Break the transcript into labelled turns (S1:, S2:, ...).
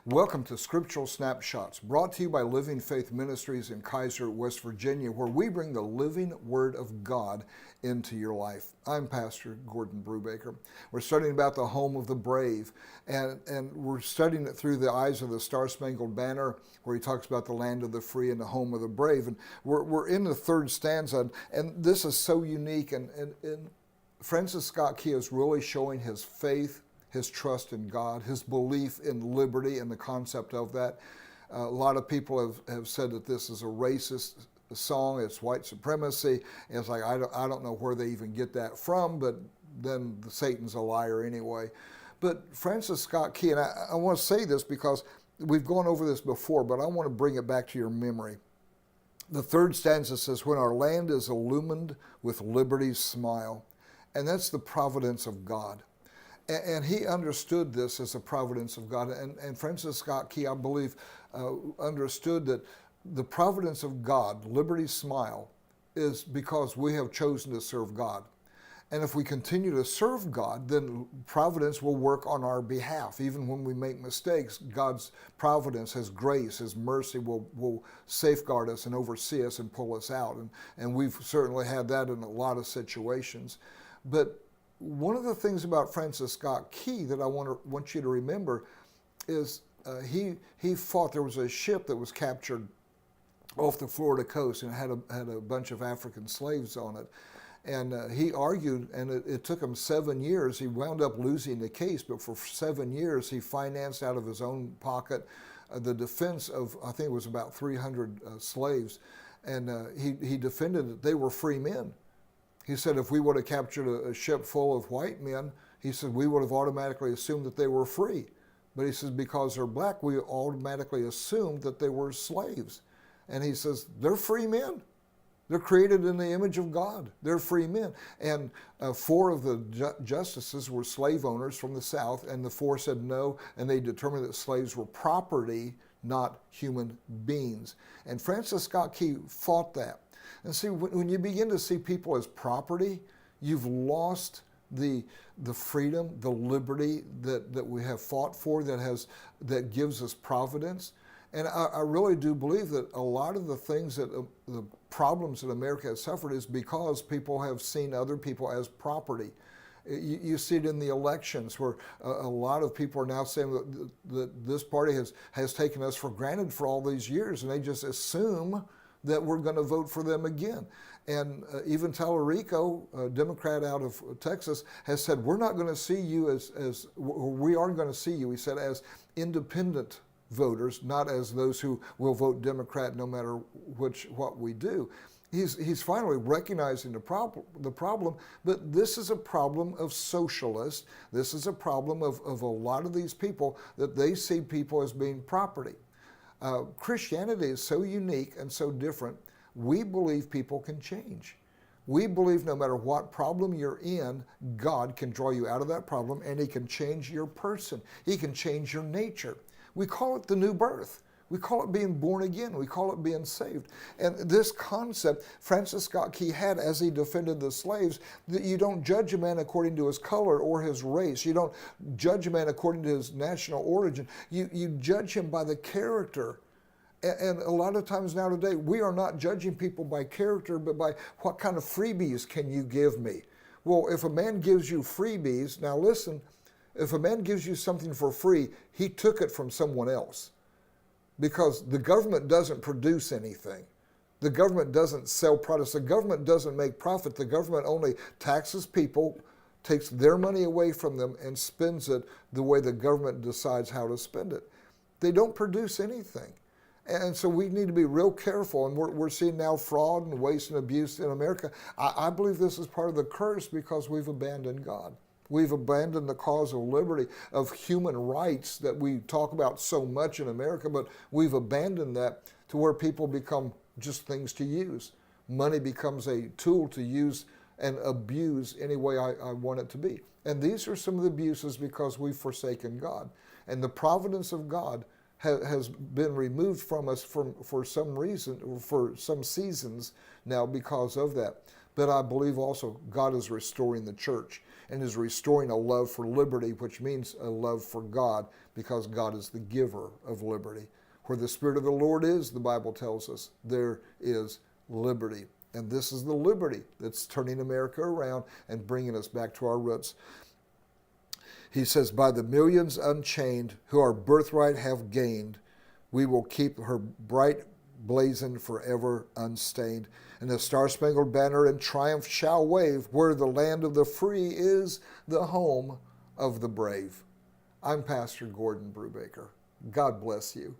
S1: Welcome to Scriptural Snapshots, brought to you by Living Faith Ministries in Kaiser, West Virginia, where we bring the living Word of God into your life. I'm Pastor Gordon Brubaker. We're studying about the home of the brave, and we're studying it through the eyes of the Star-Spangled Banner, where he talks about the land of the free and the home of the brave. And we're in the third stanza, and this is so unique, and Francis Scott Key is really showing his faith, his trust in God, his belief in liberty and the concept of that. A lot of people have said that this is a racist song, it's white supremacy. And it's like, I don't know where they even get that from, but then Satan's a liar anyway. But Francis Scott Key, and I want to say this because we've gone over this before, but I want to bring it back to your memory. The third stanza says, when our land is illumined with liberty's smile. And that's the providence of God. And he understood this as a providence of God. And Francis Scott Key, I believe, understood that the providence of God, liberty's smile, is because we have chosen to serve God. And if we continue to serve God, then providence will work on our behalf. Even when we make mistakes, God's providence, His grace, His mercy will safeguard us and oversee us and pull us out. And we've certainly had that in a lot of situations. But one of the things about Francis Scott Key that I want you to remember is he fought. There was a ship that was captured off the Florida coast and had a bunch of African slaves on it. And he argued, and it took him 7 years. He wound up losing the case, but for 7 years he financed out of his own pocket the defense of, I think it was about 300 slaves. And he defended that they were free men. He said if we would have captured a ship full of white men, he said we would have automatically assumed that they were free. But he says because they're black, we automatically assumed that they were slaves. And he says they're free men. They're created in the image of God. They're free men. And 4 of the justices were slave owners from the South, and the 4 said no, and they determined that slaves were property, not human beings. And Francis Scott Key fought that. And see, when you begin to see people as property, you've lost the freedom, the liberty that we have fought for, that gives us providence. And I really do believe that a lot of the things that the problems that America has suffered is because people have seen other people as property. You see it in the elections where a lot of people are now saying that this party has taken us for granted for all these years, and they just assume that we're going to vote for them again. And even Tallarico, a Democrat out of Texas, has said, we're not going to see you we are going to see you, he said, as independent voters, not as those who will vote Democrat no matter what we do. He's finally recognizing the problem, but this is a problem of socialists. This is a problem of a lot of these people, that they see people as being property. Christianity is so unique and so different. We believe people can change. We believe no matter what problem you're in, God can draw you out of that problem, and He can change your person. He can change your nature. We call it the new birth. We call it being born again. We call it being saved. And this concept Francis Scott Key had as he defended the slaves, that you don't judge a man according to his color or his race. You don't judge a man according to his national origin. You judge him by the character. And a lot of times now today, we are not judging people by character, but by what kind of freebies can you give me? Well, if a man gives you freebies, now listen, if a man gives you something for free, he took it from someone else. Because the government doesn't produce anything. The government doesn't sell products. The government doesn't make profit. The government only taxes people, takes their money away from them, and spends it the way the government decides how to spend it. They don't produce anything. And so we need to be real careful. And we're seeing now fraud and waste and abuse in America. I believe this is part of the curse because we've abandoned God. We've abandoned the cause of liberty, of human rights that we talk about so much in America, but we've abandoned that to where people become just things to use. Money becomes a tool to use and abuse any way I want it to be. And these are some of the abuses because we've forsaken God. And the providence of God has been removed from us for some reason, for some seasons now because of that. But I believe also God is restoring the church and is restoring a love for liberty, which means a love for God, because God is the giver of liberty. Where the Spirit of the Lord is, the Bible tells us, there is liberty. And this is the liberty that's turning America around and bringing us back to our roots. He says, by the millions unchained who our birthright have gained, we will keep her bright blazon forever unstained. And the star-spangled banner in triumph shall wave, where the land of the free is the home of the brave. I'm Pastor Gordon Brubaker. God bless you.